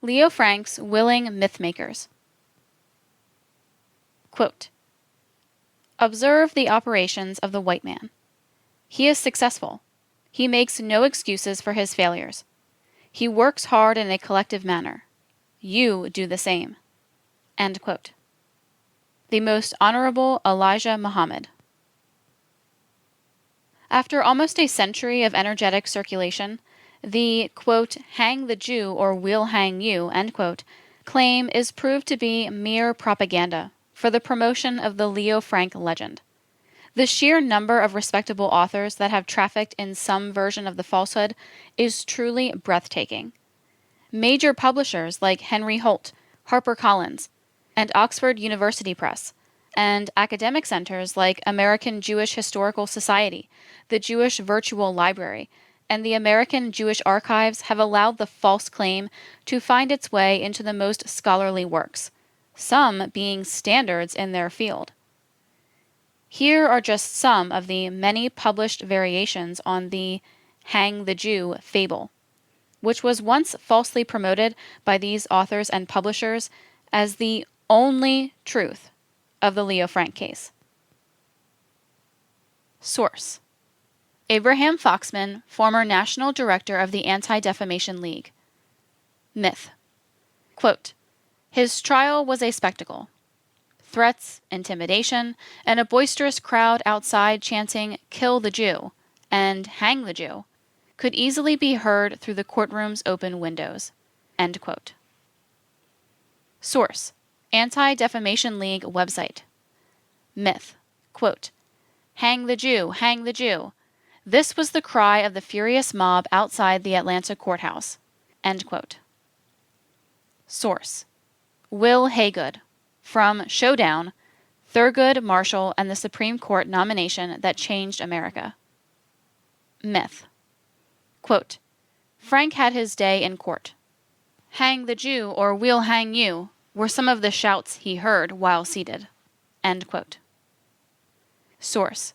Leo Frank's willing mythmakers. Quote, observe the operations of the white man. He is successful. He makes no excuses for his failures. He works hard in a collective manner. You do the same. End quote. The Most Honorable Elijah Muhammad. After almost a century of energetic circulation, the, quote, hang the Jew or we'll hang you, end quote, claim is proved to be mere propaganda for the promotion of the Leo Frank legend. The sheer number of respectable authors that have trafficked in some version of the falsehood is truly breathtaking. Major publishers like Henry Holt, HarperCollins, and Oxford University Press, and academic centers like American Jewish Historical Society, the Jewish Virtual Library, and the American Jewish Archives have allowed the false claim to find its way into the most scholarly works, some being standards in their field. Here are just some of the many published variations on the hang the Jew fable, which was once falsely promoted by these authors and publishers as the only truth of the Leo Frank case. Source: Abraham Foxman, former National Director of the Anti-Defamation League. Myth. Quote, his trial was a spectacle. Threats, intimidation, and a boisterous crowd outside chanting, kill the Jew, and hang the Jew, could easily be heard through the courtroom's open windows. End quote. Source: Anti-Defamation League website. Myth. Quote, hang the Jew, hang the Jew. This was the cry of the furious mob outside the Atlanta courthouse. End quote. Source: Will Haygood, from Showdown, Thurgood Marshall and the Supreme Court nomination that changed America. Myth. Quote, Frank had his day in court. Hang the Jew or we'll hang you were some of the shouts he heard while seated. End quote. Source: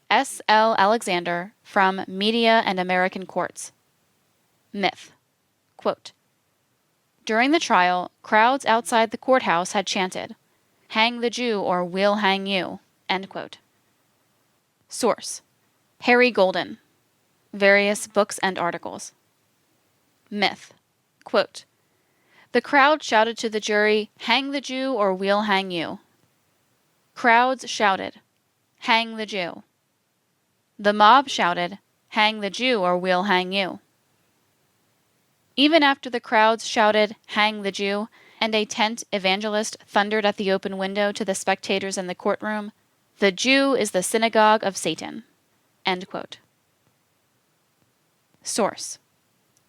S. L. Alexander from Media and American Courts. Myth. Quote, during the trial, crowds outside the courthouse had chanted, hang the Jew or we'll hang you. End quote. Source: Harry Golden. Various books and articles. Myth. Quote, the crowd shouted to the jury, hang the Jew or we'll hang you. Crowds shouted, hang the Jew. The mob shouted, hang the Jew or we'll hang you. Even after the crowds shouted, hang the Jew, and a tent evangelist thundered at the open window to the spectators in the courtroom, the Jew is the synagogue of Satan. End quote. Source: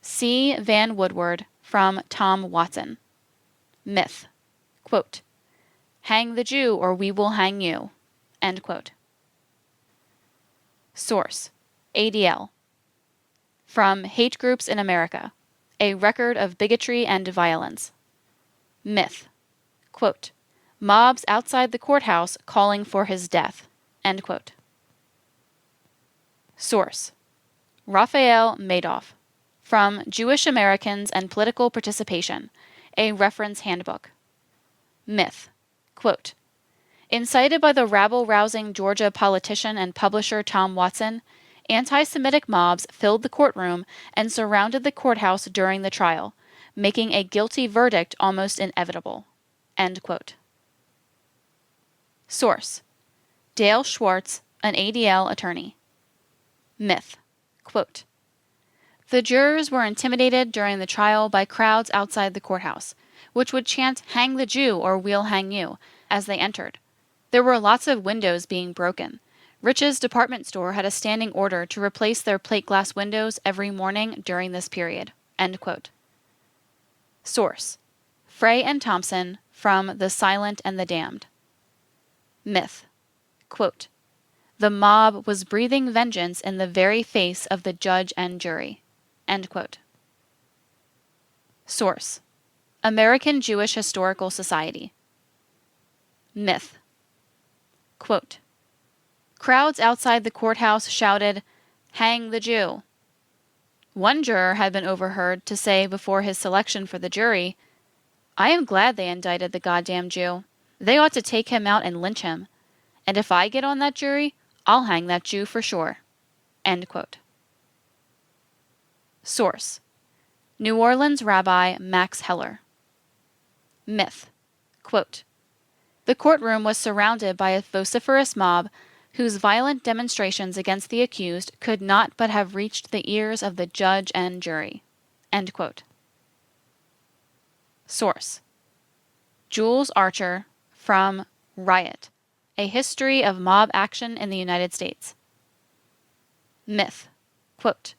C. Van Woodward from Tom Watson. Myth. Quote, hang the Jew or we will hang you. End quote. Source: ADL. From Hate Groups in America, a record of bigotry and violence. Myth. Quote, mobs outside the courthouse calling for his death. End quote. Source: Raphael Madoff. From Jewish Americans and Political Participation, a reference handbook. Myth. Quote, incited by the rabble-rousing Georgia politician and publisher Tom Watson, anti-Semitic mobs filled the courtroom and surrounded the courthouse during the trial, making a guilty verdict almost inevitable. End quote. Source: Dale Schwartz, an ADL attorney. Myth. Quote, the jurors were intimidated during the trial by crowds outside the courthouse, which would chant, hang the Jew or we'll hang you, as they entered. There were lots of windows being broken. Rich's department store had a standing order to replace their plate glass windows every morning during this period. End quote. Source: Frey and Thompson from The Silent and the Damned. Myth. Quote, the mob was breathing vengeance in the very face of the judge and jury. End quote. Source: American Jewish Historical Society. Myth. Quote, crowds outside the courthouse shouted, hang the Jew. One juror had been overheard to say before his selection for the jury, "I am glad they indicted the goddamn Jew. They ought to take him out and lynch him. And if I get on that jury, I'll hang that Jew for sure." End quote. Source: New Orleans Rabbi Max Heller. Myth. Quote, "The courtroom was surrounded by a vociferous mob whose violent demonstrations against the accused could not but have reached the ears of the judge and jury." End quote. Source: Jules Archer from Riot, A History of Mob Action in the United States. Myth. Quote,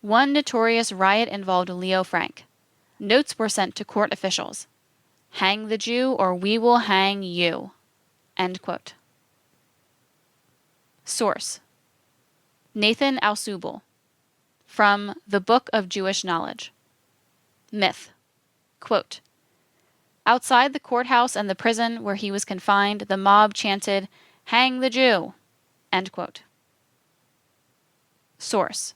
"One notorious riot involved Leo Frank. Notes were sent to court officials. 'Hang the Jew or we will hang you.'" End quote. Source: Nathan Alsubel from The Book of Jewish Knowledge. Myth. Quote, "Outside the courthouse and the prison where he was confined, the mob chanted, 'Hang the Jew!'" End quote. Source: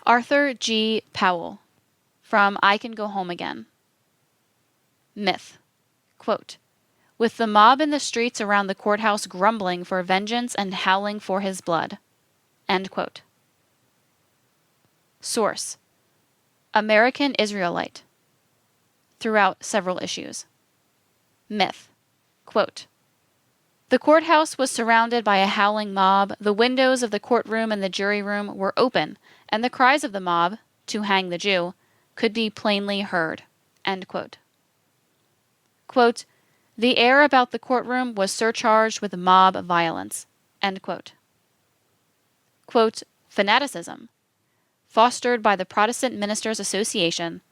Arthur G. Powell from I Can Go Home Again. Myth. Quote, "With the mob in the streets around the courthouse grumbling for vengeance and howling for his blood." End quote. Source: American Israelite. Throughout several issues. Myth. Quote, "The courthouse was surrounded by a howling mob, the windows of the courtroom and the jury room were open, and the cries of the mob, 'to hang the Jew,' could be plainly heard." End quote. Quote, "The air about the courtroom was surcharged with mob violence." End quote. Quote, "Fanaticism, fostered by the Protestant Ministers' Association,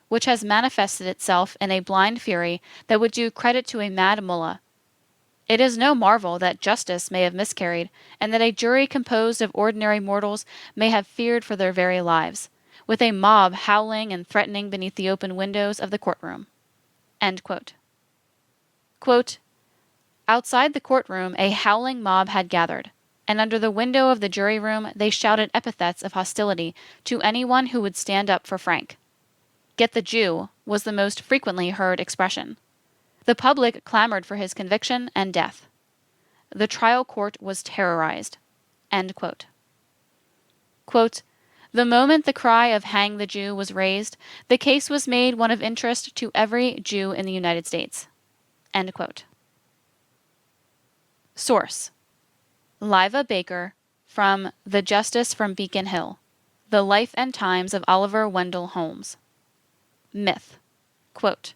which has manifested itself in a blind fury that would do credit to a mad mullah. It is no marvel that justice may have miscarried, and that a jury composed of ordinary mortals may have feared for their very lives, with a mob howling and threatening beneath the open windows of the courtroom." End quote. Quote, "Outside the courtroom a howling mob had gathered, and under the window of the jury room they shouted epithets of hostility to anyone who would stand up for Frank. 'Get the Jew' was the most frequently heard expression. The public clamored for his conviction and death. The trial court was terrorized." End quote. Quote, "The moment the cry of 'Hang the Jew' was raised, the case was made one of interest to every Jew in the United States." End quote. Source: Liva Baker from The Justice from Beacon Hill, The Life and Times of Oliver Wendell Holmes. Myth. Quote,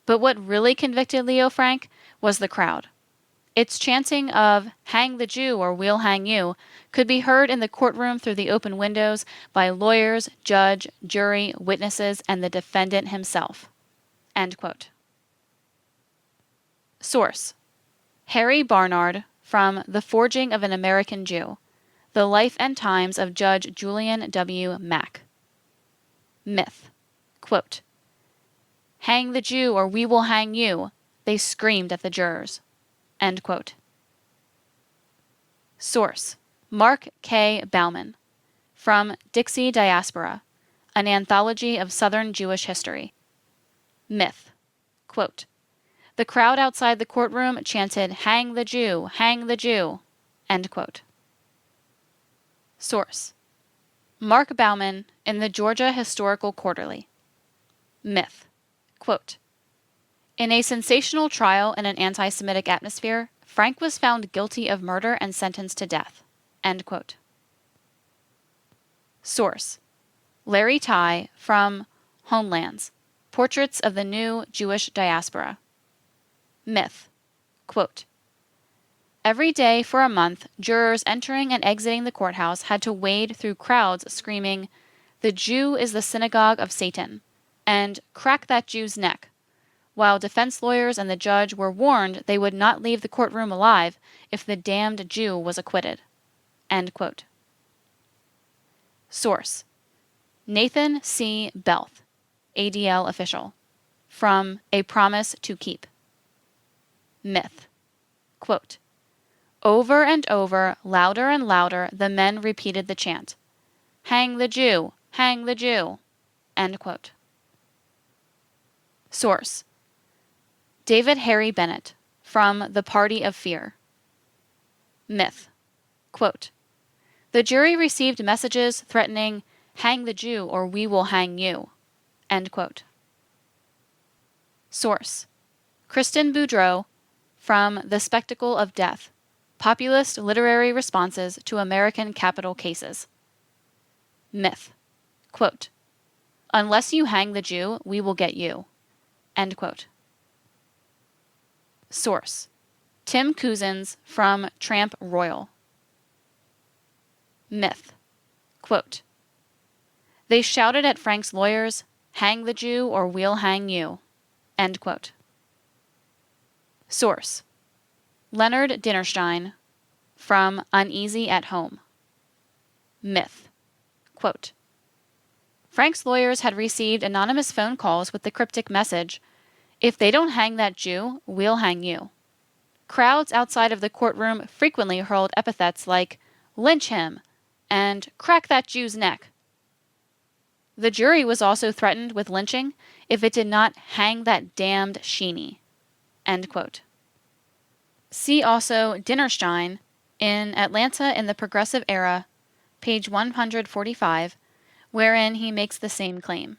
"But what really convicted Leo Frank was the crowd. Its chanting of 'Hang the Jew or we'll hang you' could be heard in the courtroom through the open windows by lawyers, judge, jury, witnesses, and the defendant himself." End quote. Source: Harry Barnard from The Forging of an American Jew, The Life and Times of Judge Julian W. Mack. Myth. Quote, "Hang the Jew or we will hang you," they screamed at the jurors. End quote. Source: Mark K. Bauman from Dixie Diaspora, an anthology of Southern Jewish history. Myth. Quote, "The crowd outside the courtroom chanted, 'Hang the Jew, hang the Jew.'" End quote. Source: Mark Bauman in the Georgia Historical Quarterly. Myth. Quote, "In a sensational trial in an anti-Semitic atmosphere, Frank was found guilty of murder and sentenced to death." End quote. Source: Larry Tye from Homelands, Portraits of the New Jewish Diaspora. Myth. Quote, "Every day for a month, jurors entering and exiting the courthouse had to wade through crowds screaming, 'The Jew is the synagogue of Satan,' and 'Crack that Jew's neck,' while defense lawyers and the judge were warned they would not leave the courtroom alive if the damned Jew was acquitted." End quote. Source: Nathan C. Belth, ADL official, from A Promise to Keep. Myth. Quote, "Over and over, louder and louder, the men repeated the chant. hang the Jew, hang the Jew, end quote. Source: David Harry Bennett, from The Party of Fear. Myth. Quote, the jury received messages threatening, hang the Jew or we will hang you, end quote. Source: Kristen Boudreau, from The Spectacle of Death, Populist Literary Responses to American Capital Cases. Myth. Quote, unless you hang the Jew, we will get you, end quote. Source: Tim Cousins, from Tramp Royal. Myth. Quote, they shouted at Frank's lawyers, hang the Jew or we'll hang you, end quote. Source: Leonard Dinnerstein, from Uneasy at Home. Myth. Quote, Frank's lawyers had received anonymous phone calls with the cryptic message, if they don't hang that Jew, we'll hang you. Crowds outside of the courtroom frequently hurled epithets like, lynch him, and crack that Jew's neck. The jury was also threatened with lynching if it did not hang that damned Sheeny, end quote. See also Dinnerstein in Atlanta in the Progressive Era, page 145, wherein he makes the same claim.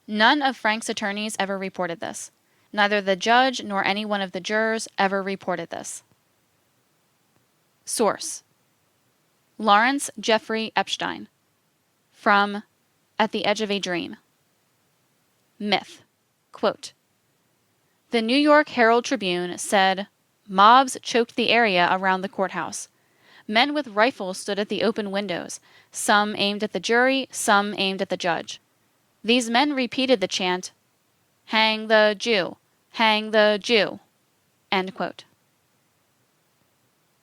None of Frank's attorneys ever reported this. Neither the judge nor any one of the jurors ever reported this. Source: Lawrence Jeffrey Epstein, from At the Edge of a Dream. Myth. Quote, the New York Herald Tribune said, mobs choked the area around the courthouse. Men with rifles stood at the open windows, some aimed at the jury, some aimed at the judge. These men repeated the chant, hang the Jew, hang the Jew, end quote.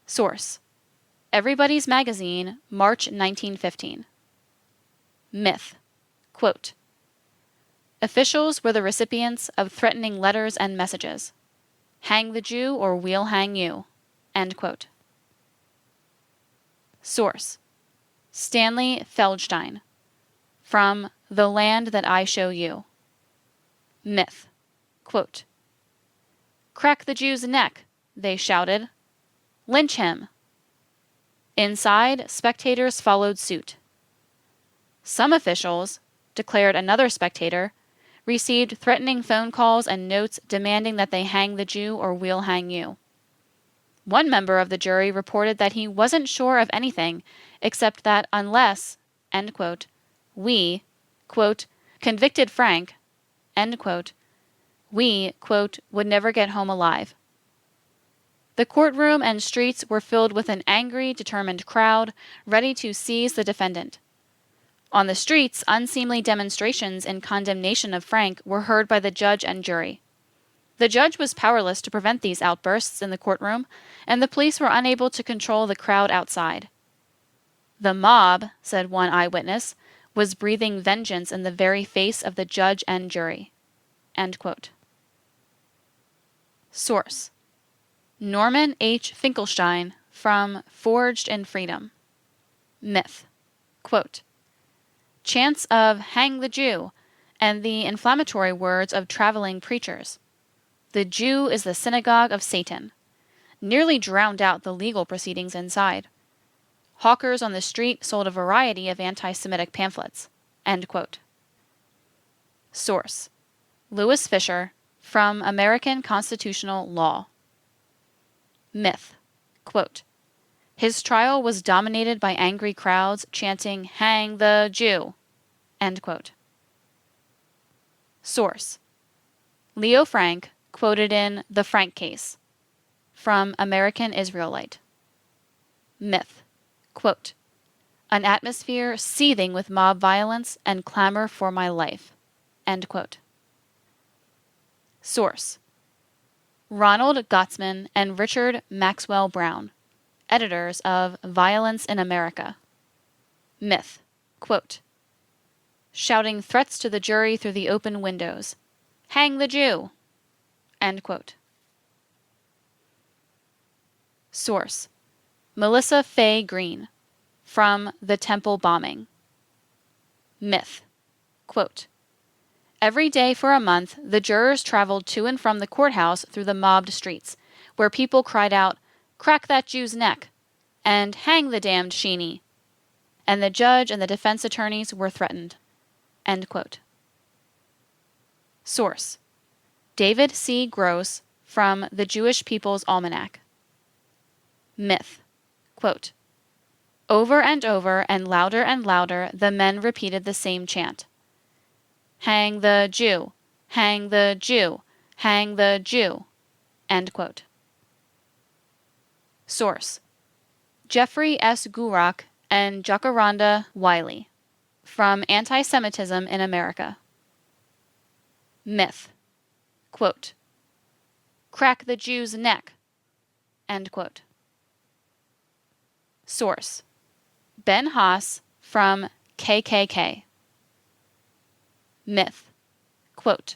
Source: Everybody's Magazine, March 1915. Myth. Quote, officials were the recipients of threatening letters and messages. Hang the Jew or we'll hang you, end quote. Source: Stanley Feldstein, from The Land That I Show You. Myth. Quote, crack the Jew's neck, they shouted. Lynch him. Inside, spectators followed suit. Some officials, declared another spectator, received threatening phone calls and notes demanding that they hang the Jew or we'll hang you. One member of the jury reported that he wasn't sure of anything except that unless, end quote, we, quote, convicted Frank, end quote, we, quote, would never get home alive. The courtroom and streets were filled with an angry, determined crowd ready to seize the defendant. On the streets, unseemly demonstrations in condemnation of Frank were heard by the judge and jury. The judge was powerless to prevent these outbursts in the courtroom, and the police were unable to control the crowd outside. The mob, said one eyewitness, was breathing vengeance in the very face of the judge and jury. End quote. Source: Norman H. Finkelstein, from Forged in Freedom. Myth. Quote, chants of hang the Jew and the inflammatory words of traveling preachers. The Jew is the synagogue of Satan, nearly drowned out the legal proceedings inside. Hawkers on the street sold a variety of anti-Semitic pamphlets. End quote. Source: Louis Fisher, from American Constitutional Law. Myth. Quote, his trial was dominated by angry crowds chanting, hang the Jew. End quote. Source: Leo Frank, quoted in The Frank Case, from American Israelite. Myth. Quote, an atmosphere seething with mob violence and clamor for my life. End quote. Source: Ronald Gottsman and Richard Maxwell Brown, editors of Violence in America. Myth. Quote, shouting threats to the jury through the open windows. Hang the Jew. End quote. Source: Melissa Fay Green, from The Temple Bombing. Myth. Quote, every day for a month, the jurors traveled to and from the courthouse through the mobbed streets, where people cried out, "Crack that Jew's neck," and "Hang the damned Sheeny," and the judge and the defense attorneys were threatened. End quote. Source: David C. Gross from the Jewish People's Almanac. Myth. Quote, over and louder, the men repeated the same chant. "Hang the Jew! Hang the Jew! Hang the Jew!" End quote. Source: Jeffrey S. Gurock and Jacaranda Wiley from Anti-Semitism in America. Myth. Quote, crack the Jew's neck. End quote. Source: Ben Haas from KKK. Myth. Quote,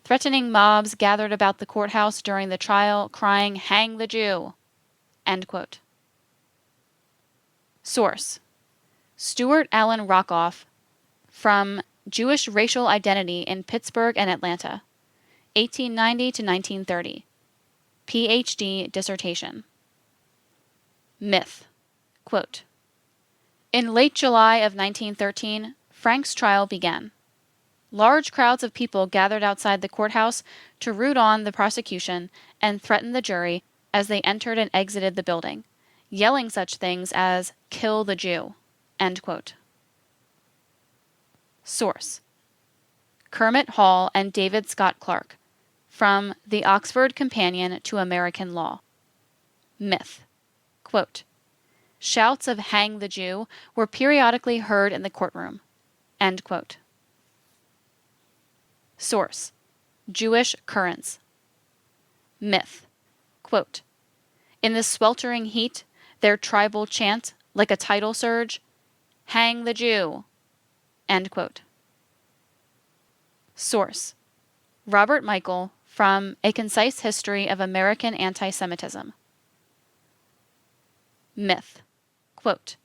threatening mobs gathered about the courthouse during the trial, crying, "Hang the Jew!" End quote. Source: Stuart Allen Rockoff from Jewish Racial Identity in Pittsburgh and Atlanta, 1890 to 1930. Ph.D. dissertation. Myth. Quote, in late July of 1913, Frank's trial began. Large crowds of people gathered outside the courthouse to root on the prosecution and threaten the jury as they entered and exited the building, yelling such things as "Kill the Jew." End quote. Source: Kermit Hall and David Scott Clark from the Oxford Companion to American Law. Myth. Quote, shouts of "Hang the Jew" were periodically heard in the courtroom. End quote. Source: Jewish Currents. Myth. Quote, in the sweltering heat, their tribal chant, like a tidal surge, "Hang the Jew." End quote. Source: Robert Michael from A Concise History of American Anti-Semitism. Myth. Quote,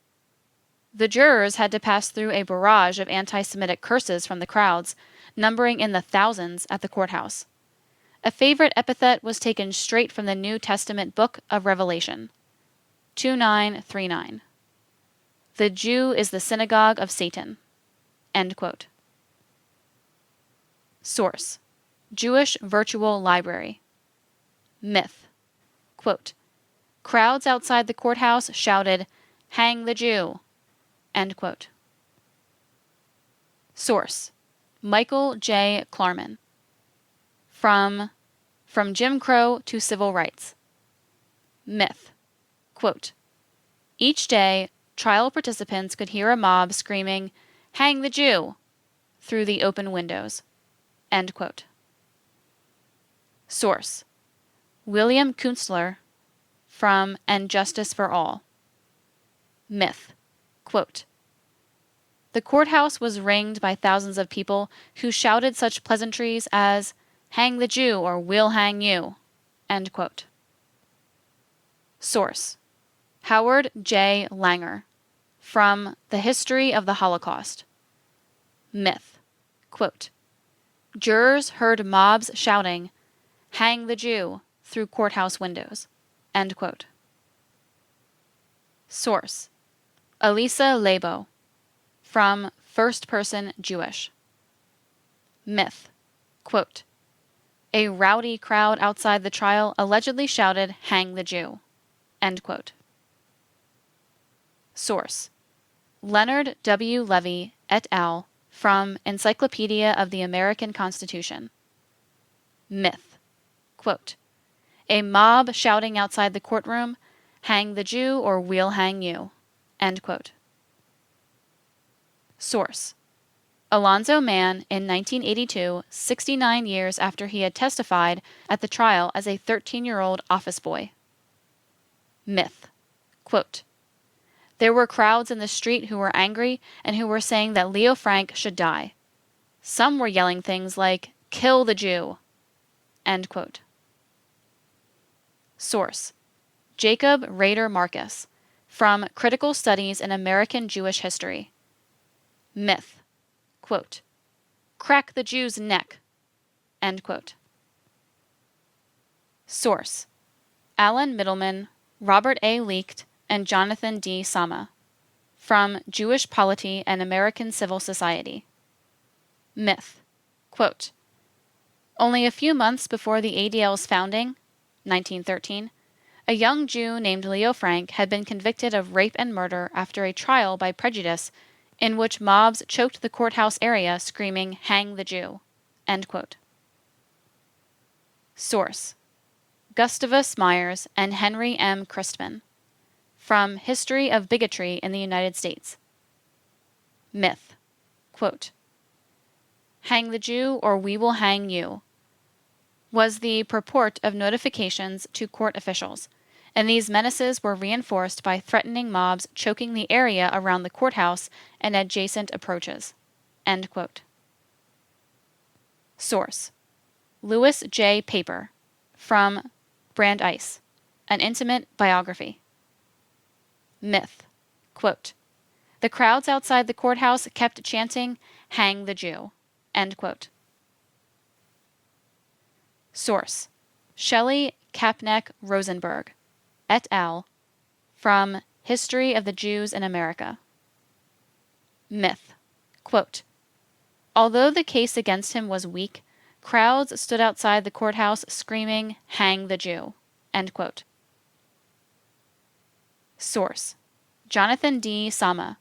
the jurors had to pass through a barrage of anti-Semitic curses from the crowds, numbering in the thousands at the courthouse. A favorite epithet was taken straight from the New Testament book of Revelation, 2939. The Jew is the synagogue of Satan. End quote. Source: Jewish Virtual Library. Myth. Quote, crowds outside the courthouse shouted, "Hang the Jew." End quote. Source: Michael J. Klarman. From Jim Crow to Civil Rights. Myth. Quote, each day, trial participants could hear a mob screaming, "Hang the Jew," through the open windows. End quote. Source: William Kunstler from And Justice for All. Myth. Quote, the courthouse was ringed by thousands of people who shouted such pleasantries as, "Hang the Jew or we'll hang you." End quote. Source: Howard J. Langer from The History of the Holocaust. Myth. Quote, jurors heard mobs shouting, "Hang the Jew," through courthouse windows. End quote. Source: Elisa Labo from First Person Jewish. Myth. Quote, a rowdy crowd outside the trial allegedly shouted, "Hang the Jew." End quote. Source: Leonard W. Levy et al. From Encyclopedia of the American Constitution. Myth. Quote, a mob shouting outside the courtroom, "Hang the Jew or we'll hang you." End quote. Source: Alonzo Mann in 1982, 69 years after he had testified at the trial as a 13-year-old office boy. Myth. Quote, there were crowds in the street who were angry and who were saying that Leo Frank should die. Some were yelling things like, "Kill the Jew." End quote. Source: Jacob Rader Marcus from Critical Studies in American Jewish History. Myth. Quote, crack the Jew's neck. End quote. Source: Alan Middleman, Robert A. Leaked, and Jonathan D. Sama. From Jewish Polity and American Civil Society. Myth. Quote, only a few months before the ADL's founding, 1913, a young Jew named Leo Frank had been convicted of rape and murder after a trial by prejudice in which mobs choked the courthouse area screaming, "Hang the Jew." End quote. Source: Gustavus Myers and Henry M. Christman. From History of Bigotry in the United States. Myth. Quote, hang the Jew or we will hang you, was the purport of notifications to court officials, and these menaces were reinforced by threatening mobs choking the area around the courthouse and adjacent approaches. End quote. Source: Louis J. Paper. From Brandeis, An Intimate Biography. Myth. Quote, the crowds outside the courthouse kept chanting, "Hang the Jew." End quote. Source: Shelley Kapneck Rosenberg, et al. From History of the Jews in America. Myth. Quote, although the case against him was weak, crowds stood outside the courthouse screaming, "Hang the Jew." End quote. Source: Jonathan D. Sama.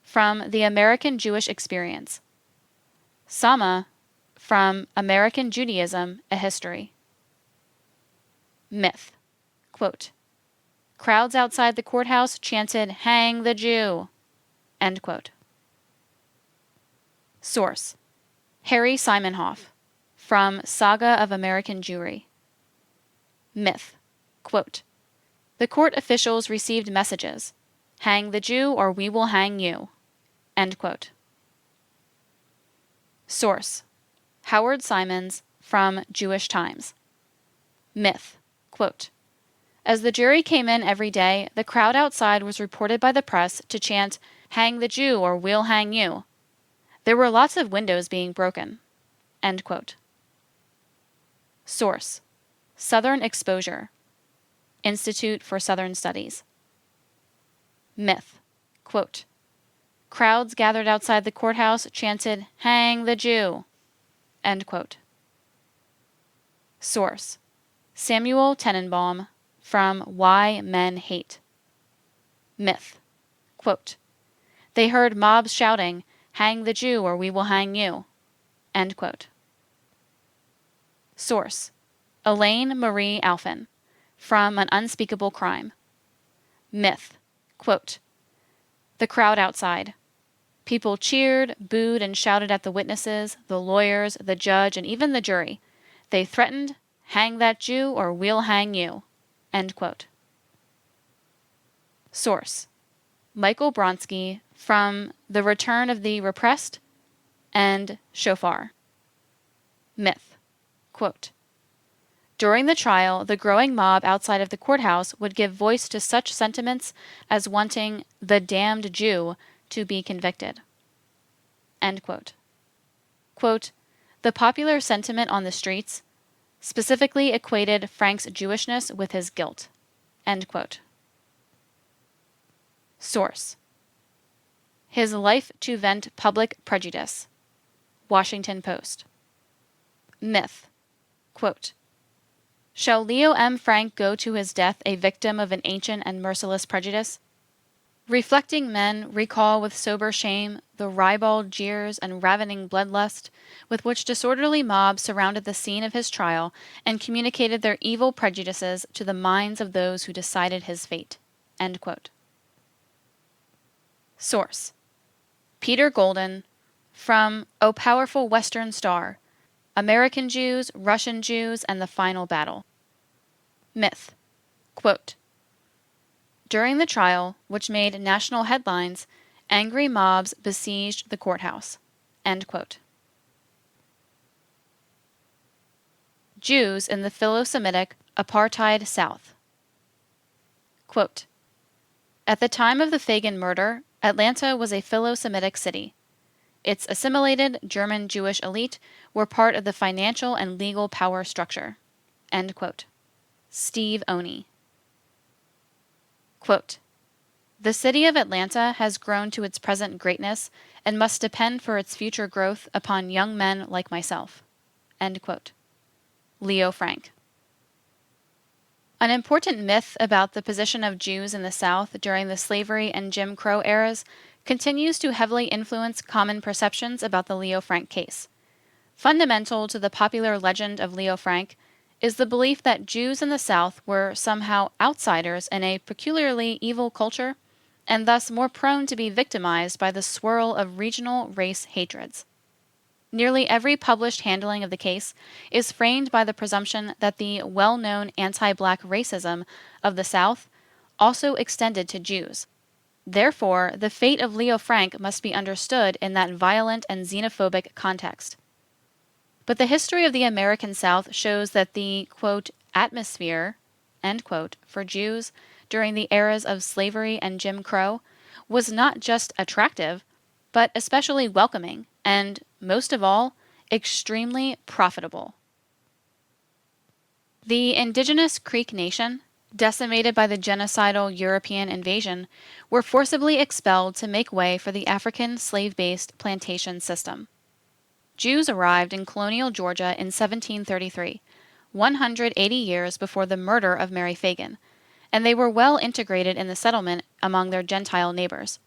From The American Jewish Experience. Sama. From American Judaism, A History. Myth. Quote, crowds outside the courthouse chanted, "Hang the Jew." End quote. Source: Harry Simonhoff. From Saga of American Jewry. Myth. Quote, the court officials received messages, "Hang the Jew or we will hang you." End quote. Source: Howard Simons. From Jewish Times. Myth. Quote, as the jury came in every day, the crowd outside was reported by the press to chant, "Hang the Jew or we'll hang you." There were lots of windows being broken. End quote. Source: Southern Exposure. Institute for Southern Studies. Myth. Quote, crowds gathered outside the courthouse chanted, "Hang the Jew." End quote. Source: Samuel Tenenbaum. From Why Men Hate. Myth. Quote, they heard mobs shouting, "Hang the Jew or we will hang you." End quote. Source: Elaine Marie Alphen. From An Unspeakable Crime. Myth. Quote, the crowd outside. People cheered, booed, and shouted at the witnesses, the lawyers, the judge, and even the jury. They threatened, "Hang that Jew or we'll hang you." End quote. Source: Michael Bronsky. From The Return of the Repressed and Shofar. Myth. Quote, during the trial, the growing mob outside of the courthouse would give voice to such sentiments as wanting the damned Jew to be convicted. End quote. Quote, the popular sentiment on the streets specifically equated Frank's Jewishness with his guilt. End quote. Source: His Life to Vent Public Prejudice. Washington Post. Myth. Quote, shall Leo M. Frank go to his death a victim of an ancient and merciless prejudice? Reflecting men recall with sober shame the ribald jeers and ravening bloodlust with which disorderly mobs surrounded the scene of his trial and communicated their evil prejudices to the minds of those who decided his fate. End quote. Source: Peter Golden. From O Powerful Western Star, American Jews, Russian Jews, and the Final Battle. Myth. Quote, during the trial, which made national headlines, angry mobs besieged the courthouse. End quote. Jews in the Philo-Semitic Apartheid South. Quote, at the time of the Phagan murder, Atlanta was a Philo-Semitic city. its assimilated German Jewish elite were part of the financial and legal power structure. End quote. Steve Oney. Quote, "The city of Atlanta has grown to its present greatness and must depend for its future growth upon young men like myself." End quote. Leo Frank. An important myth about the position of Jews in the South during the slavery and Jim Crow eras continues to heavily influence common perceptions about the Leo Frank case. Fundamental to the popular legend of Leo Frank is the belief that Jews in the South were somehow outsiders in a peculiarly evil culture, and thus more prone to be victimized by the swirl of regional race hatreds. Nearly every published handling of the case is framed by the presumption that the well-known anti-black racism of the South also extended to Jews. Therefore, the fate of Leo Frank must be understood in that violent and xenophobic context. But the history of the American South shows that the, quote, atmosphere, end quote, for Jews during the eras of slavery and Jim Crow was not just attractive, but especially welcoming and, most of all, extremely profitable. The indigenous Creek Nation, decimated by the genocidal European invasion, were forcibly expelled to make way for the African slave-based plantation system. Jews arrived in colonial Georgia in 1733, 180 years before the murder of Mary Phagan, and they were well integrated in the settlement among their Gentile neighbors.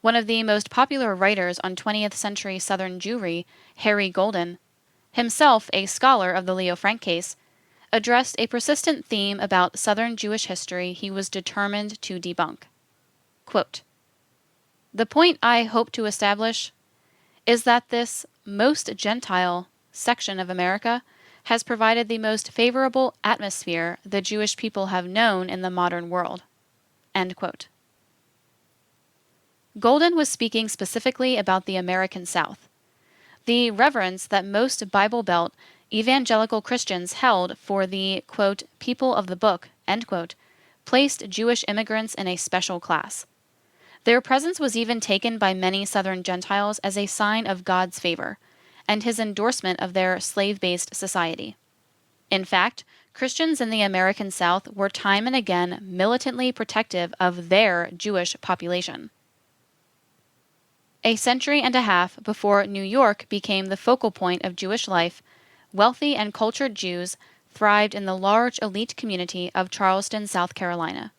One of the most popular writers on 20th century Southern Jewry, Harry Golden, himself a scholar of the Leo Frank case, addressed a persistent theme about Southern Jewish history he was determined to debunk. Quote, "The point I hope to establish is that this most Gentile section of America has provided the most favorable atmosphere the Jewish people have known in the modern world." End quote. Golden was speaking specifically about the American South. The reverence that most Bible Belt evangelical Christians held for the, quote, people of the book, end quote, placed Jewish immigrants in a special class. Their presence was even taken by many Southern Gentiles as a sign of God's favor, and his endorsement of their slave-based society. In fact, Christians in the American South were time and again militantly protective of their Jewish population. A century and a half before New York became the focal point of Jewish life, wealthy and cultured Jews thrived in the large elite community of Charleston, South Carolina.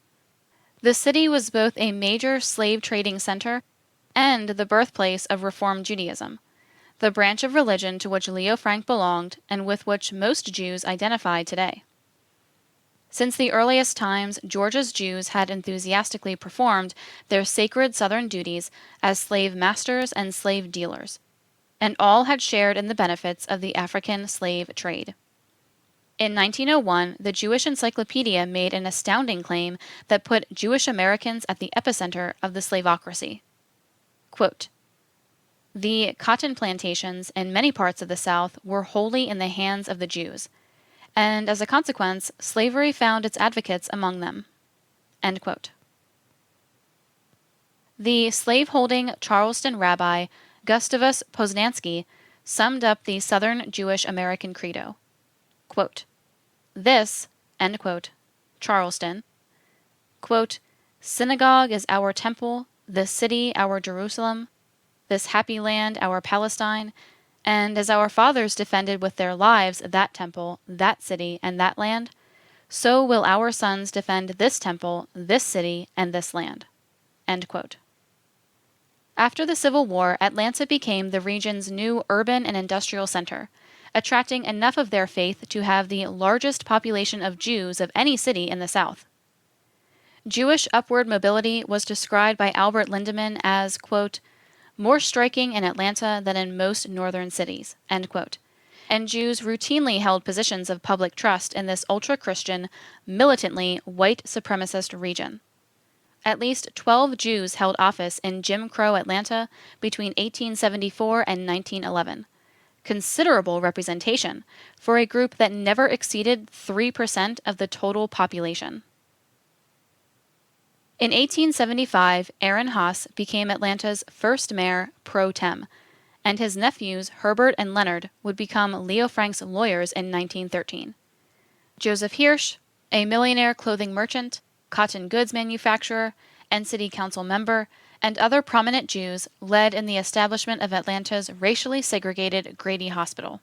The city was both a major slave trading center and the birthplace of Reform Judaism, the branch of religion to which Leo Frank belonged and with which most Jews identify today. Since the earliest times, Georgia's Jews had enthusiastically performed their sacred Southern duties as slave masters and slave dealers, and all had shared in the benefits of the African slave trade. In 1901, the Jewish Encyclopedia made an astounding claim that put Jewish Americans at the epicenter of the slavocracy. Quote, "The cotton plantations in many parts of the South were wholly in the hands of the Jews, and as a consequence, slavery found its advocates among them." End quote. The slave-holding Charleston rabbi Gustavus Poznansky summed up the Southern Jewish American credo. Quote, "This," end quote, Charleston, quote, "synagogue is our temple, this city our Jerusalem, this happy land our Palestine, and as our fathers defended with their lives that temple, that city, and that land, so will our sons defend this temple, this city, and this land." End quote. After the Civil War, Atlanta became the region's new urban and industrial center, attracting enough of their faith to have the largest population of Jews of any city in the South. Jewish upward mobility was described by Albert Lindemann as, quote, "more striking in Atlanta than in most northern cities," end quote, and Jews routinely held positions of public trust in this ultra-Christian, militantly white supremacist region. At least 12 Jews held office in Jim Crow Atlanta between 1874 and 1911. Considerable representation for a group that never exceeded 3% of the total population. In 1875, Aaron Haas became Atlanta's first mayor pro tem, and his nephews Herbert and Leonard would become Leo Frank's lawyers in 1913. Joseph Hirsch, a millionaire clothing merchant, cotton goods manufacturer, and city council member, and other prominent Jews led in the establishment of Atlanta's racially segregated Grady Hospital.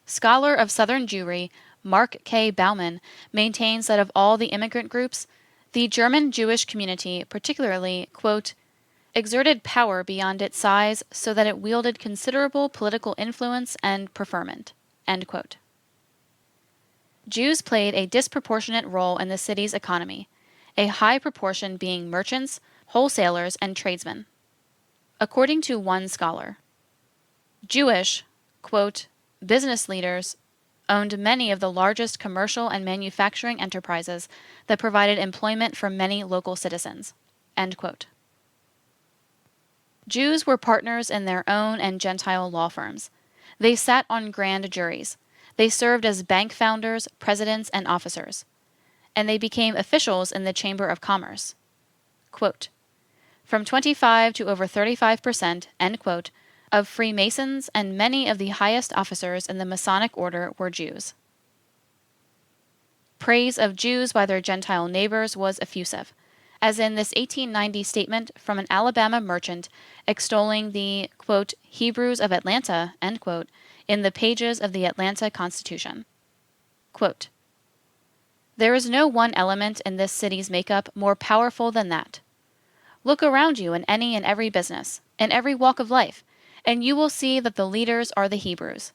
Scholar of Southern Jewry Mark K. Bauman maintains that of all the immigrant groups, the German Jewish community particularly, quote, exerted power beyond its size so that it wielded considerable political influence and preferment, end quote. Jews played a disproportionate role in the city's economy, a high proportion being merchants, wholesalers, and tradesmen. According to one scholar, Jewish, quote, business leaders owned many of the largest commercial and manufacturing enterprises that provided employment for many local citizens, end quote. Jews were partners in their own and Gentile law firms. They sat on grand juries. They served as bank founders, presidents, and officers. And they became officials in the Chamber of Commerce. Quote, from 25 to over 35%, end quote, of Freemasons and many of the highest officers in the Masonic order were Jews. Praise of Jews by their Gentile neighbors was effusive, as in this 1890 statement from an Alabama merchant extolling the, quote, Hebrews of Atlanta, end quote, in the pages of the Atlanta Constitution. Quote, there is no one element in this city's makeup more powerful than that. Look around you in any and every business, in every walk of life, and you will see that the leaders are the Hebrews.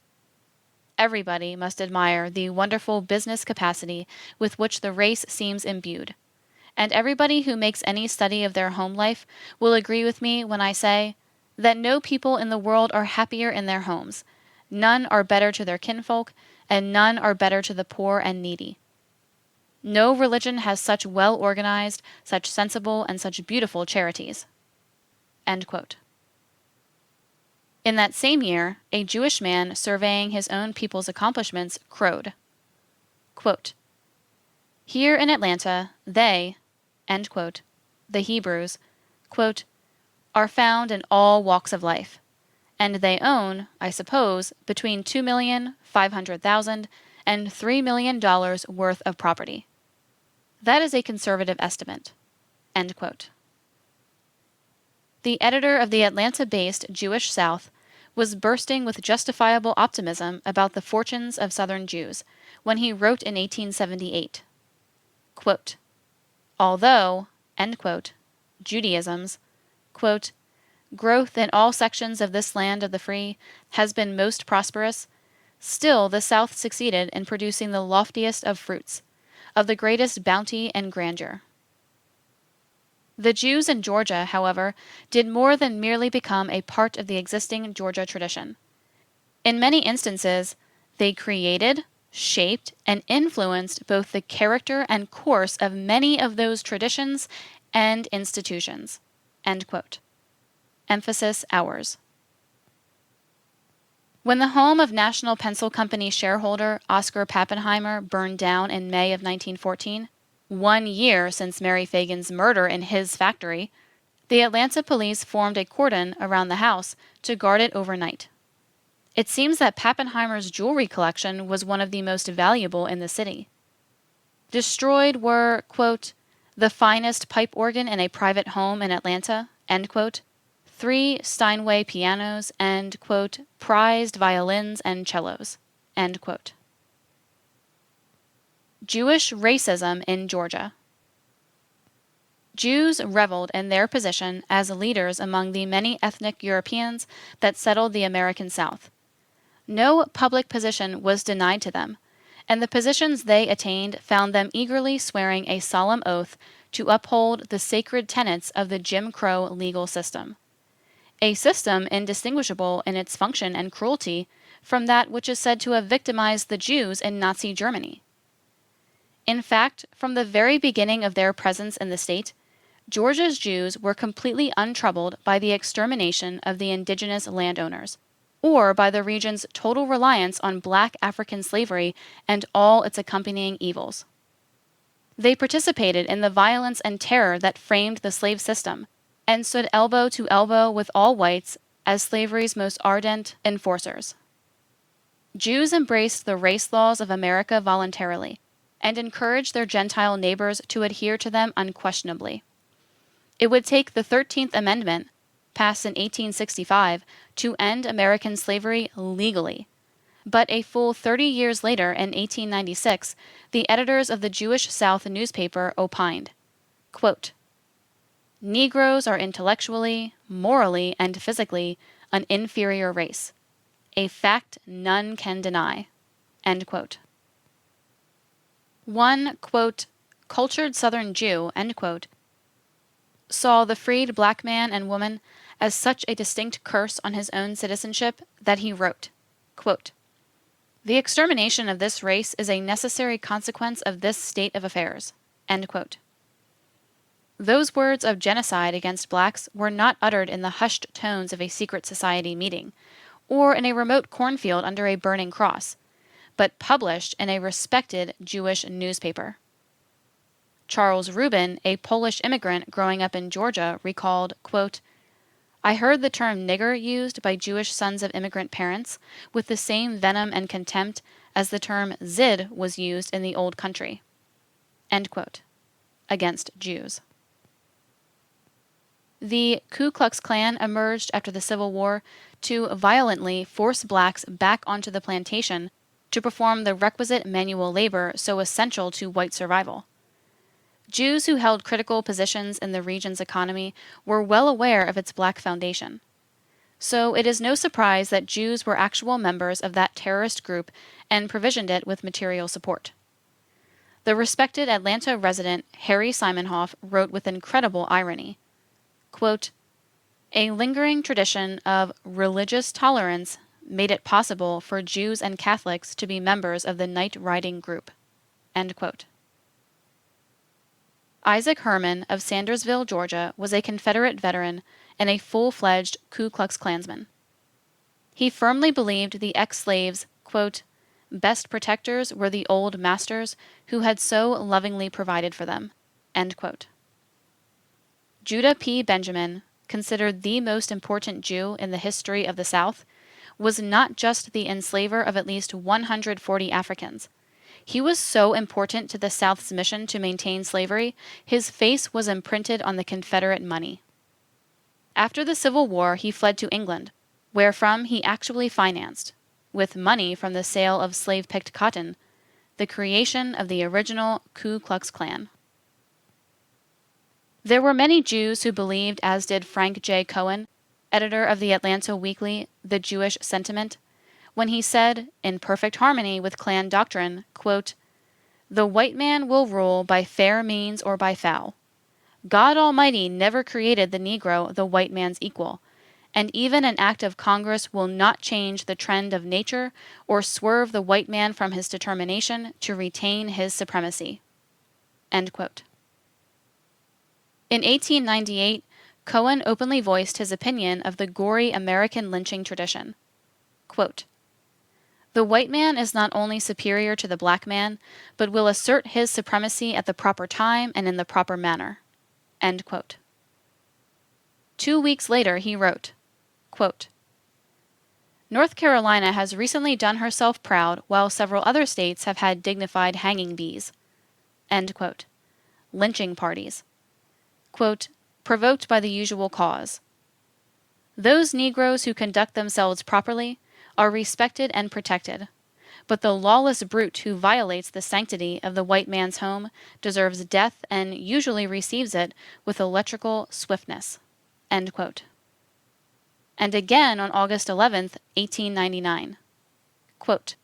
Everybody must admire the wonderful business capacity with which the race seems imbued, and everybody who makes any study of their home life will agree with me when I say that no people in the world are happier in their homes, none are better to their kinfolk, and none are better to the poor and needy. No religion has such well-organized, such sensible, and such beautiful charities. End quote. In that same year, a Jewish man surveying his own people's accomplishments crowed, quote, here in Atlanta, they, end quote, the Hebrews, quote, are found in all walks of life, and they own, I suppose, between $2,500,000 and $3 million worth of property. That is a conservative estimate, end quote. The editor of the Atlanta-based Jewish South was bursting with justifiable optimism about the fortunes of Southern Jews when he wrote in 1878, quote, although, end quote, Judaism's, quote, growth in all sections of this land of the free has been most prosperous, still the South succeeded in producing the loftiest of fruits, of the greatest bounty and grandeur. The Jews in Georgia, however, did more than merely become a part of the existing Georgia tradition. In many instances, they created, shaped, and influenced both the character and course of many of those traditions and institutions. End quote. Emphasis ours. When the home of National Pencil Company shareholder Oscar Pappenheimer burned down in May of 1914, 1 year since Mary Phagan's murder in his factory, the Atlanta police formed a cordon around the house to guard it overnight. It seems that Pappenheimer's jewelry collection was one of the most valuable in the city. Destroyed were, quote, the finest pipe organ in a private home in Atlanta, end quote, 3 Steinway pianos, and, quote, prized violins and cellos, end quote. Jewish racism in Georgia. Jews reveled in their position as leaders among the many ethnic Europeans that settled the American South. No public position was denied to them, and the positions they attained found them eagerly swearing a solemn oath to uphold the sacred tenets of the Jim Crow legal system, a system indistinguishable in its function and cruelty from that which is said to have victimized the Jews in Nazi Germany. In fact, from the very beginning of their presence in the state, Georgia's Jews were completely untroubled by the extermination of the indigenous landowners, or by the region's total reliance on black African slavery and all its accompanying evils. They participated in the violence and terror that framed the slave system, and stood elbow to elbow with all whites as slavery's most ardent enforcers. Jews embraced the race laws of America voluntarily, and encouraged their Gentile neighbors to adhere to them unquestionably. It would take the 13th Amendment, passed in 1865, to end American slavery legally. But a full 30 years later, in 1896, the editors of the Jewish South newspaper opined, quote, "Negroes are intellectually, morally, and physically an inferior race, a fact none can deny." End quote. One, quote, "cultured Southern Jew," end quote, saw the freed black man and woman as such a distinct curse on his own citizenship that he wrote, quote, "The extermination of this race is a necessary consequence of this state of affairs." End quote. Those words of genocide against blacks were not uttered in the hushed tones of a secret society meeting, or in a remote cornfield under a burning cross, but published in a respected Jewish newspaper. Charles Rubin, a Polish immigrant growing up in Georgia, recalled, quote, "I heard the term nigger used by Jewish sons of immigrant parents with the same venom and contempt as the term Zid was used in the old country." End quote. Against Jews. The Ku Klux Klan emerged after the Civil War to violently force blacks back onto the plantation to perform the requisite manual labor so essential to white survival. Jews who held critical positions in the region's economy were well aware of its black foundation. So it is no surprise that Jews were actual members of that terrorist group and provisioned it with material support. The respected Atlanta resident Harry Simonhoff wrote with incredible irony, quote, "A lingering tradition of religious tolerance made it possible for Jews and Catholics to be members of the night riding group." End quote. Isaac Herman of Sandersville, Georgia, was a Confederate veteran and a full-fledged Ku Klux Klansman. He firmly believed the ex-slaves, quote, "best protectors were the old masters who had so lovingly provided for them." End quote. Judah P. Benjamin, considered the most important Jew in the history of the South, was not just the enslaver of at least 140 Africans. He was so important to the South's mission to maintain slavery, his face was imprinted on the Confederate money. After the Civil War, he fled to England, wherefrom he actually financed, with money from the sale of slave-picked cotton, the creation of the original Ku Klux Klan. There were many Jews who believed, as did Frank J. Cohen, editor of the Atlanta weekly The Jewish Sentiment, when he said, in perfect harmony with Klan doctrine, quote, "The white man will rule by fair means or by foul. God Almighty never created the Negro the white man's equal, and even an act of Congress will not change the trend of nature or swerve the white man from his determination to retain his supremacy." End quote. In 1898, Cohen openly voiced his opinion of the gory American lynching tradition. Quote, "The white man is not only superior to the black man, but will assert his supremacy at the proper time and in the proper manner." End quote. 2 weeks later, he wrote, quote, "North Carolina has recently done herself proud while several other states have had dignified hanging bees." End quote. Lynching parties. Quote, "provoked by the usual cause. Those Negroes who conduct themselves properly are respected and protected, but the lawless brute who violates the sanctity of the white man's home deserves death and usually receives it with electrical swiftness." End quote. And again on August 11th, 1899, quote,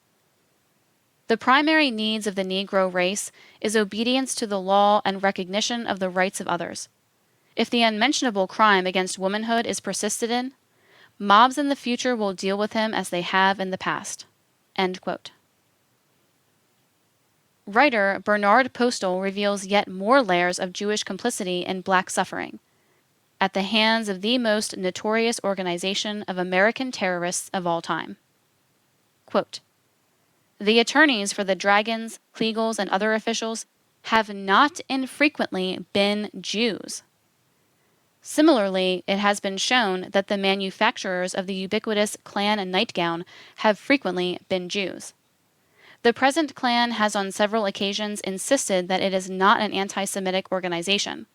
"The primary needs of the Negro race is obedience to the law and recognition of the rights of others. If the unmentionable crime against womanhood is persisted in, mobs in the future will deal with him as they have in the past." End quote. Writer Bernard Postal reveals yet more layers of Jewish complicity in black suffering, at the hands of the most notorious organization of American terrorists of all time. Quote, "The attorneys for the Dragons, Kliegels, and other officials have not infrequently been Jews. Similarly, it has been shown that the manufacturers of the ubiquitous Klan nightgown have frequently been Jews. The present Klan has on several occasions insisted that it is not an anti-Semitic organization,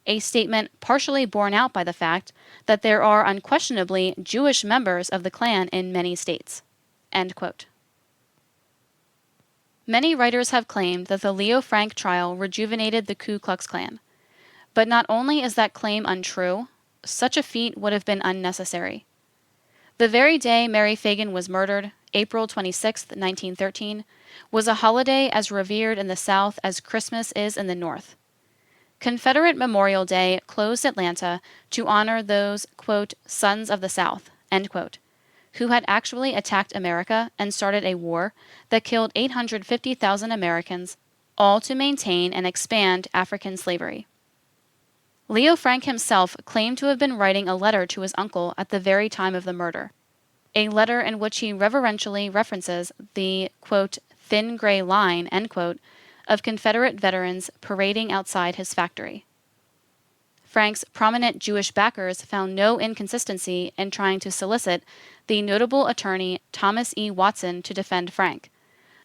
a statement partially borne out by the fact that there are unquestionably Jewish members of the Klan in many states. End quote. Many writers have claimed that the Leo Frank trial rejuvenated the Ku Klux Klan. But not only is that claim untrue, such a feat would have been unnecessary. The very day Mary Phagan was murdered, April 26, 1913, was a holiday as revered in the South as Christmas is in the North. Confederate Memorial Day closed Atlanta to honor those, quote, sons of the South, end quote, who had actually attacked America and started a war that killed 850,000 Americans, all to maintain and expand African slavery. Leo Frank himself claimed to have been writing a letter to his uncle at the very time of the murder, a letter in which he reverentially references the, quote, thin gray line, end quote, of Confederate veterans parading outside his factory. Frank's prominent Jewish backers found no inconsistency in trying to solicit the notable attorney Thomas E. Watson to defend Frank,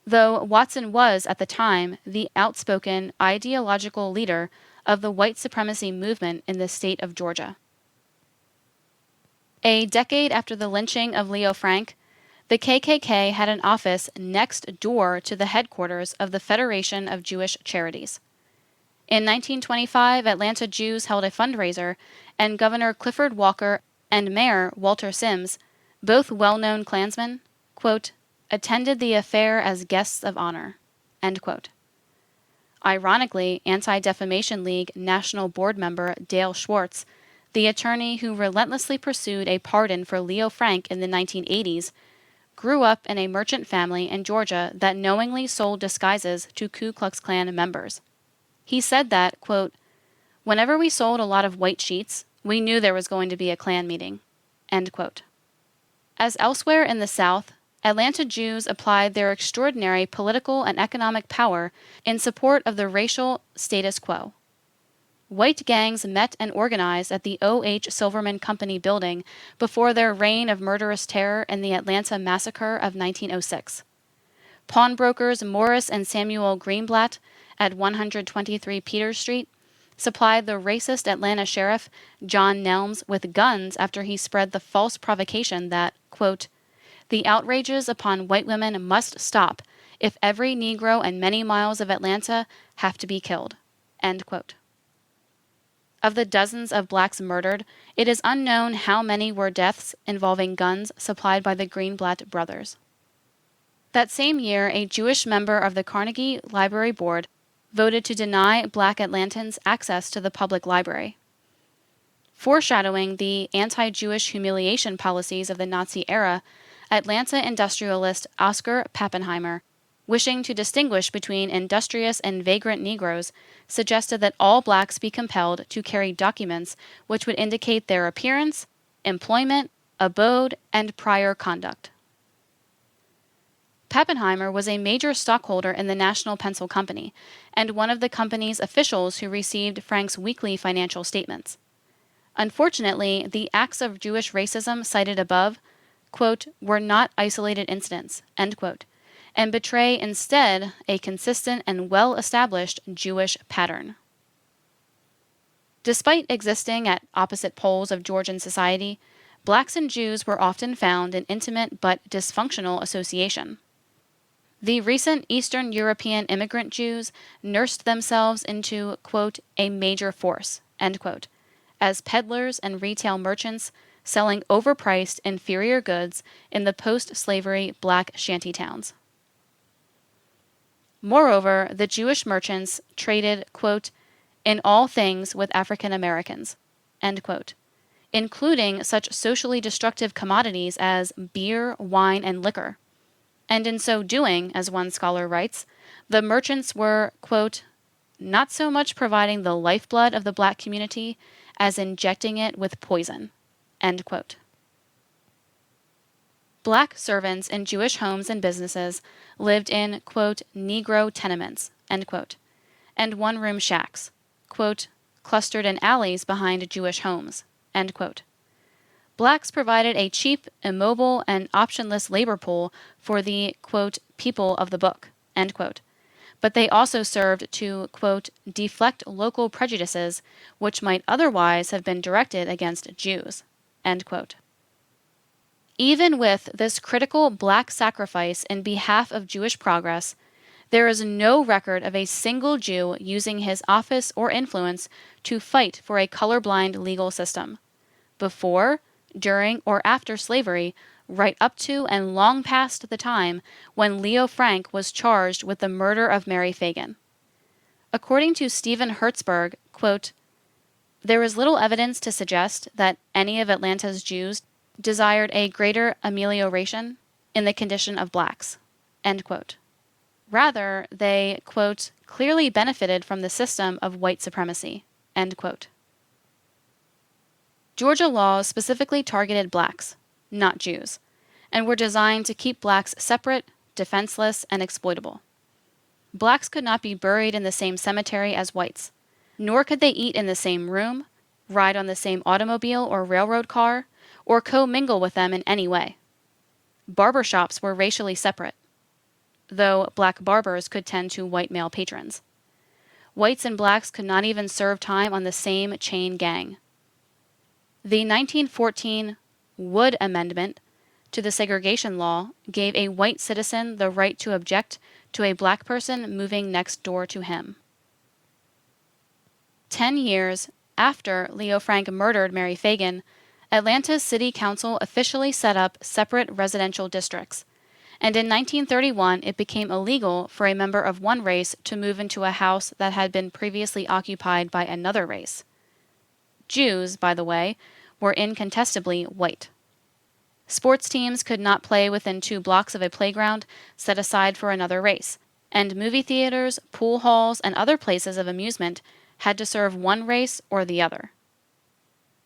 though Watson was, at the time, the outspoken ideological leader of the white supremacy movement in the state of Georgia. A decade after the lynching of Leo Frank, the KKK had an office next door to the headquarters of the Federation of Jewish Charities. In 1925, Atlanta Jews held a fundraiser, and Governor Clifford Walker and Mayor Walter Sims, both well-known Klansmen, quote, attended the affair as guests of honor, end quote. Ironically, Anti-Defamation League National Board member Dale Schwartz, the attorney who relentlessly pursued a pardon for Leo Frank in the 1980s, grew up in a merchant family in Georgia that knowingly sold disguises to Ku Klux Klan members. He said that, quote, whenever we sold a lot of white sheets, we knew there was going to be a Klan meeting, end quote. As elsewhere in the South, Atlanta Jews applied their extraordinary political and economic power in support of the racial status quo. White gangs met and organized at the O.H. Silverman Company building before their reign of murderous terror in the Atlanta Massacre of 1906. Pawnbrokers Morris and Samuel Greenblatt at 123 Peters Street supplied the racist Atlanta sheriff John Nelms with guns after he spread the false provocation that, quote, the outrages upon white women must stop if every Negro and many miles of Atlanta have to be killed, end quote. Of the dozens of blacks murdered, it is unknown how many were deaths involving guns supplied by the Greenblatt brothers. That same year, a Jewish member of the Carnegie Library Board voted to deny black Atlantans access to the public library. Foreshadowing the anti-Jewish humiliation policies of the Nazi era, Atlanta industrialist Oscar Pappenheimer, wishing to distinguish between industrious and vagrant Negroes, suggested that all blacks be compelled to carry documents which would indicate their appearance, employment, abode, and prior conduct. Pappenheimer was a major stockholder in the National Pencil Company, and one of the company's officials who received Frank's weekly financial statements. Unfortunately, the acts of Jewish racism cited above, quote, were not isolated incidents, end quote, and betray instead a consistent and well-established Jewish pattern. Despite existing at opposite poles of Georgian society, blacks and Jews were often found in intimate but dysfunctional association. The recent Eastern European immigrant Jews nursed themselves into, quote, a major force, end quote, as peddlers and retail merchants selling overpriced inferior goods in the post-slavery black shantytowns. Moreover, the Jewish merchants traded, quote, in all things with African Americans, end quote, including such socially destructive commodities as beer, wine, and liquor. And in so doing, as one scholar writes, the merchants were, quote, not so much providing the lifeblood of the black community as injecting it with poison, end quote. Black servants in Jewish homes and businesses lived in, quote, Negro tenements, end quote, and one-room shacks, quote, clustered in alleys behind Jewish homes, end quote. Blacks provided a cheap, immobile, and optionless labor pool for the, quote, people of the book, end quote. But they also served to, quote, deflect local prejudices which might otherwise have been directed against Jews, end quote. Even with this critical black sacrifice in behalf of Jewish progress, there is no record of a single Jew using his office or influence to fight for a colorblind legal system, before, during, or after slavery, right up to and long past the time when Leo Frank was charged with the murder of Mary Phagan. According to Stephen Hertzberg, quote, there is little evidence to suggest that any of Atlanta's Jews desired a greater amelioration in the condition of blacks, end quote. Rather, they, quote, clearly benefited from the system of white supremacy, end quote. Georgia laws specifically targeted blacks, not Jews, and were designed to keep blacks separate, defenseless, and exploitable. Blacks could not be buried in the same cemetery as whites, nor could they eat in the same room, ride on the same automobile or railroad car, or co-mingle with them in any way. Barbershops were racially separate, though black barbers could tend to white male patrons. Whites and blacks could not even serve time on the same chain gang. The 1914 Wood Amendment to the segregation law gave a white citizen the right to object to a black person moving next door to him. 10 years after Leo Frank murdered Mary Phagan, Atlanta's city council officially set up separate residential districts, and in 1931 it became illegal for a member of one race to move into a house that had been previously occupied by another race. Jews, by the way, were incontestably white. Sports teams could not play within 2 blocks of a playground set aside for another race, and movie theaters, pool halls, and other places of amusement had to serve one race or the other.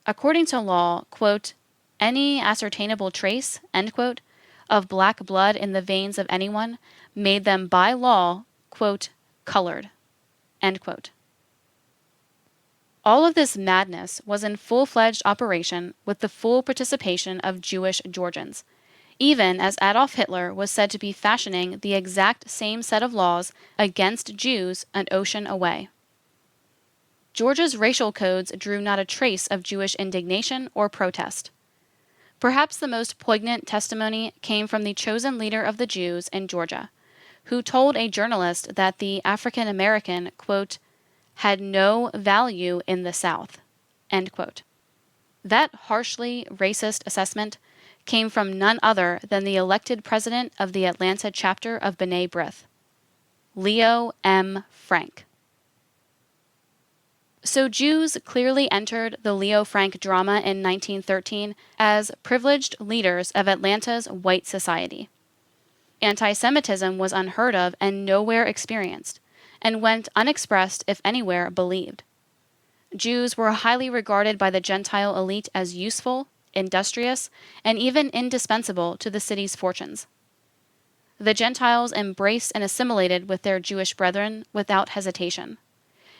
According to law, quote, any ascertainable trace, end quote, of black blood in the veins of anyone made them by law, quote, colored, end quote. All of this madness was in full-fledged operation with the full participation of Jewish Georgians, even as Adolf Hitler was said to be fashioning the exact same set of laws against Jews an ocean away. Georgia's racial codes drew not a trace of Jewish indignation or protest. Perhaps the most poignant testimony came from the chosen leader of the Jews in Georgia, who told a journalist that the African American, quote, had no value in the South, end quote. That harshly racist assessment came from none other than the elected president of the Atlanta chapter of B'nai B'rith, Leo M. Frank. So Jews clearly entered the Leo Frank drama in 1913 as privileged leaders of Atlanta's white society. Anti-Semitism was unheard of and nowhere experienced, and went unexpressed if anywhere believed. Jews were highly regarded by the Gentile elite as useful, industrious, and even indispensable to the city's fortunes. The Gentiles embraced and assimilated with their Jewish brethren without hesitation,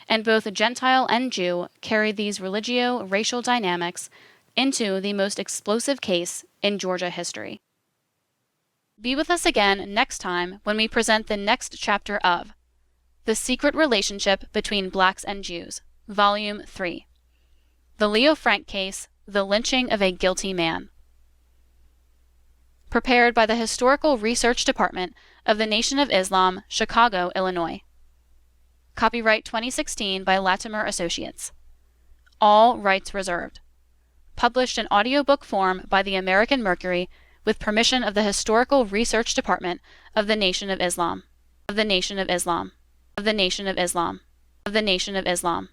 and both Gentile and Jew carried these religio-racial dynamics into the most explosive case in Georgia history. Be with us again next time when we present the next chapter of The Secret Relationship Between Blacks and Jews, Volume 3. The Leo Frank Case, The Lynching of a Guilty Man. Prepared by the Historical Research Department of the Nation of Islam, Chicago, Illinois. Copyright 2016 by Latimer Associates. All rights reserved. Published in audiobook form by the American Mercury with permission of the Historical Research Department of the Nation of Islam. Of the Nation of Islam. Of the Nation of Islam. Of the Nation of Islam.